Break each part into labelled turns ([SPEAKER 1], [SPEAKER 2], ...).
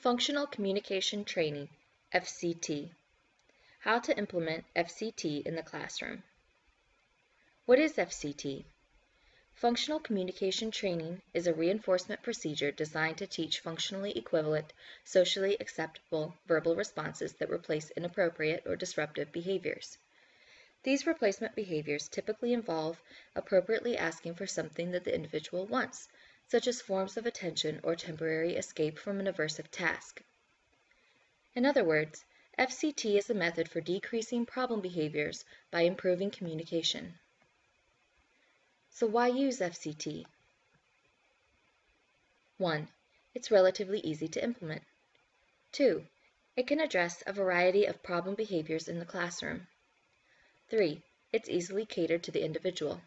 [SPEAKER 1] Functional Communication Training, FCT. How to implement FCT in the classroom. What is FCT? Functional Communication Training is a reinforcement procedure designed to teach functionally equivalent, socially acceptable verbal responses that replace inappropriate or disruptive behaviors. These replacement behaviors typically involve appropriately asking for something that the individual wants, such as forms of attention or temporary escape from an aversive task. In other words, FCT is a method for decreasing problem behaviors by improving communication. So why use FCT? 1. It's relatively easy to implement. 2. It can address a variety of problem behaviors in the classroom. 3. It's easily catered to the individual.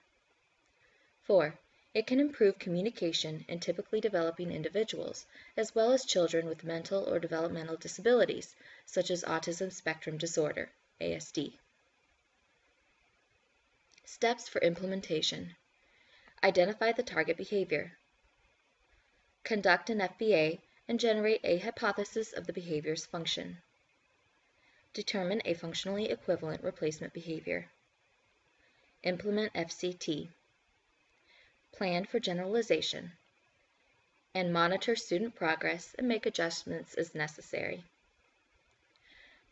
[SPEAKER 1] 4. It can improve communication in typically developing individuals, as well as children with mental or developmental disabilities, such as autism spectrum disorder, ASD. Steps for implementation. Identify the target behavior. Conduct an FBA and generate a hypothesis of the behavior's function. Determine a functionally equivalent replacement behavior. Implement FCT. Plan for generalization. And monitor student progress and make adjustments as necessary.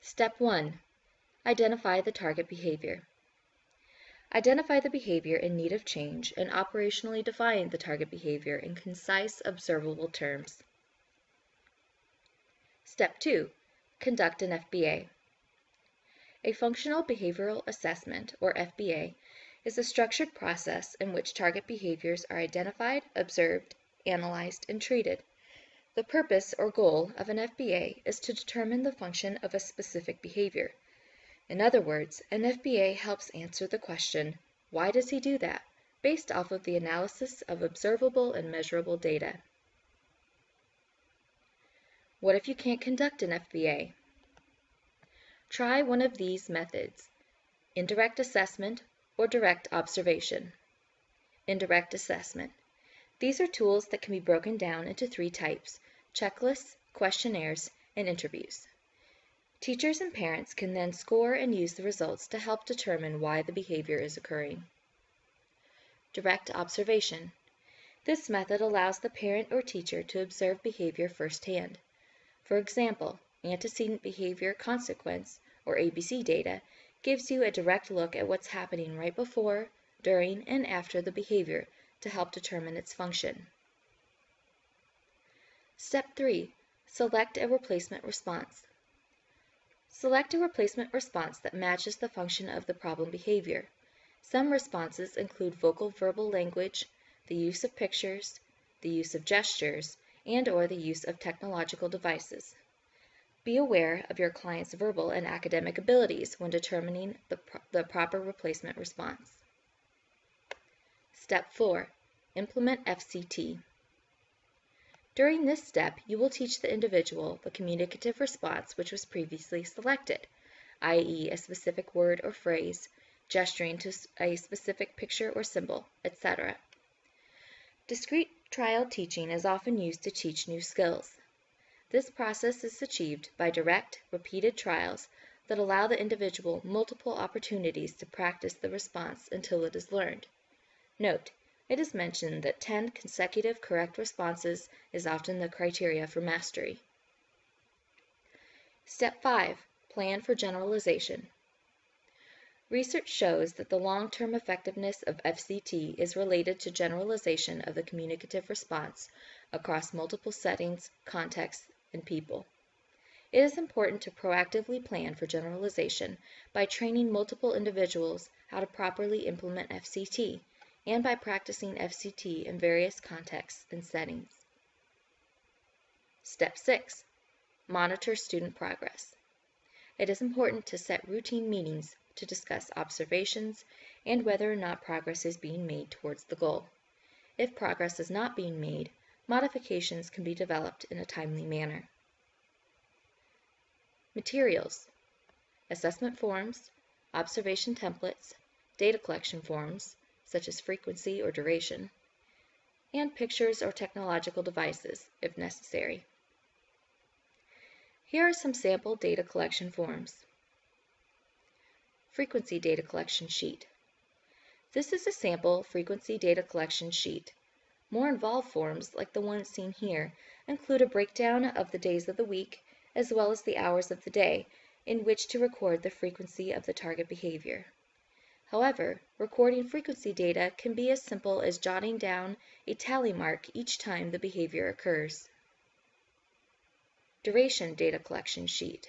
[SPEAKER 1] Step 1. Identify the target behavior. Identify the behavior in need of change and operationally define the target behavior in concise, observable terms. Step 2. Conduct an FBA. A functional behavioral assessment, or FBA, is a structured process in which target behaviors are identified, observed, analyzed, and treated. The purpose or goal of an FBA is to determine the function of a specific behavior. In other words, an FBA helps answer the question, why does he do that, based off of the analysis of observable and measurable data. What if you can't conduct an FBA? Try one of these methods: indirect assessment or direct observation. Indirect assessment. These are tools that can be broken down into 3 types: checklists, questionnaires, and interviews. Teachers and parents can then score and use the results to help determine why the behavior is occurring. Direct observation. This method allows the parent or teacher to observe behavior firsthand. For example, antecedent behavior consequence, or ABC data, gives you a direct look at what's happening right before, during, and after the behavior to help determine its function. Step 3. Select a replacement response. Select a replacement response that matches the function of the problem behavior. Some responses include vocal verbal language, the use of pictures, the use of gestures, and/or the use of technological devices. Be aware of your client's verbal and academic abilities when determining the proper replacement response. Step 4. Implement FCT. During this step, you will teach the individual the communicative response which was previously selected, i.e., a specific word or phrase, gesturing to a specific picture or symbol, etc. Discrete trial teaching is often used to teach new skills. This process is achieved by direct, repeated trials that allow the individual multiple opportunities to practice the response until it is learned. Note, it is mentioned that 10 consecutive correct responses is often the criteria for mastery. Step 5. Plan for generalization. Research shows that the long-term effectiveness of FCT is related to generalization of the communicative response across multiple settings, contexts, and people. It is important to proactively plan for generalization by training multiple individuals how to properly implement FCT, and by practicing FCT in various contexts and settings. Step 6. Monitor student progress. It is important to set routine meetings to discuss observations and whether or not progress is being made towards the goal. If progress is not being made, modifications can be developed in a timely manner. Materials: assessment forms, observation templates, data collection forms, such as frequency or duration, and pictures or technological devices, if necessary. Here are some sample data collection forms. Frequency data collection sheet. This is a sample frequency data collection sheet. More involved forms, like the one seen here, include a breakdown of the days of the week, as well as the hours of the day, in which to record the frequency of the target behavior. However, recording frequency data can be as simple as jotting down a tally mark each time the behavior occurs. Duration data collection sheet.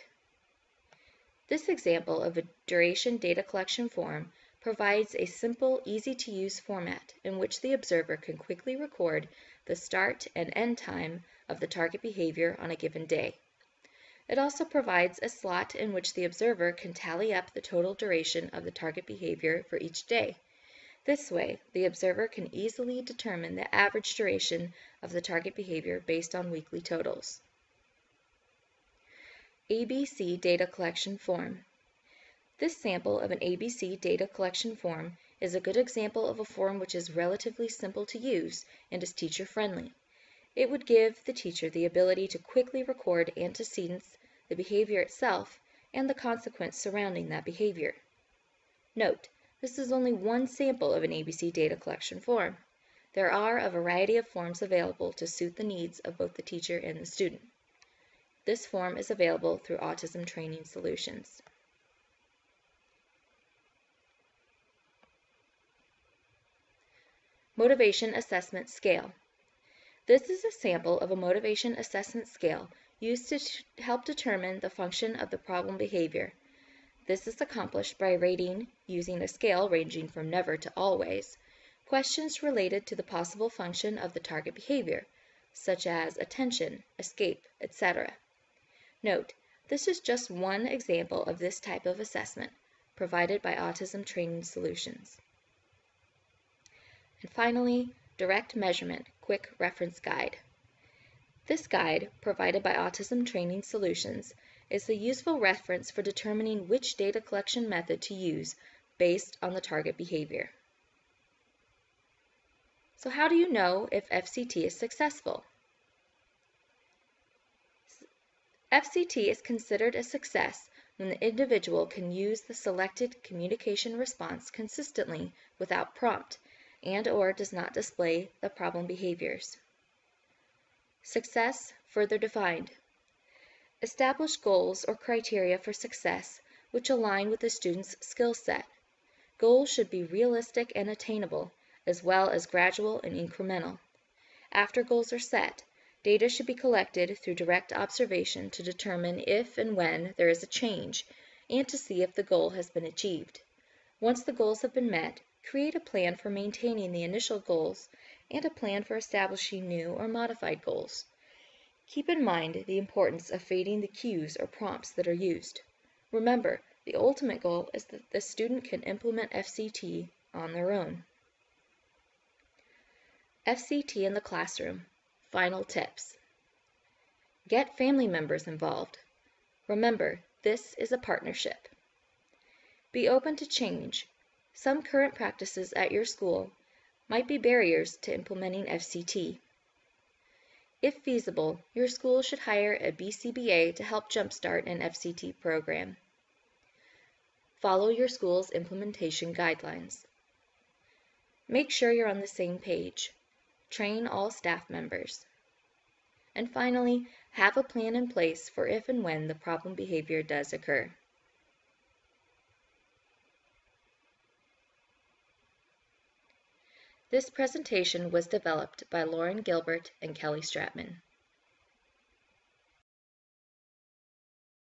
[SPEAKER 1] This example of a duration data collection form provides a simple, easy-to-use format in which the observer can quickly record the start and end time of the target behavior on a given day. It also provides a slot in which the observer can tally up the total duration of the target behavior for each day. This way, the observer can easily determine the average duration of the target behavior based on weekly totals. ABC data collection form. This sample of an ABC data collection form is a good example of a form which is relatively simple to use and is teacher-friendly. It would give the teacher the ability to quickly record antecedents, the behavior itself, and the consequence surrounding that behavior. Note, this is only one sample of an ABC data collection form. There are a variety of forms available to suit the needs of both the teacher and the student. This form is available through Autism Training Solutions. Motivation Assessment Scale. This is a sample of a motivation assessment scale used to help determine the function of the problem behavior. This is accomplished by rating, using a scale ranging from never to always, questions related to the possible function of the target behavior, such as attention, escape, etc. Note, this is just one example of this type of assessment provided by Autism Training Solutions. And finally, Direct Measurement Quick Reference Guide. This guide, provided by Autism Training Solutions, is a useful reference for determining which data collection method to use based on the target behavior. So how do you know if FCT is successful? FCT is considered a success when the individual can use the selected communication response consistently without prompt and/or does not display the problem behaviors. Success further defined. Establish goals or criteria for success which align with the student's skill set. Goals should be realistic and attainable, as well as gradual and incremental. After goals are set, data should be collected through direct observation to determine if and when there is a change, and to see if the goal has been achieved. Once the goals have been met, create a plan for maintaining the initial goals and a plan for establishing new or modified goals. Keep in mind the importance of fading the cues or prompts that are used. Remember, the ultimate goal is that the student can implement FCT on their own. FCT in the classroom. Final tips. Get family members involved. Remember, this is a partnership. Be open to change. Some current practices at your school might be barriers to implementing FCT. If feasible, your school should hire a BCBA to help jumpstart an FCT program. Follow your school's implementation guidelines. Make sure you're on the same page. Train all staff members. And finally, have a plan in place for if and when the problem behavior does occur. This presentation was developed by Lauren Gilbert and Kelly Stratman.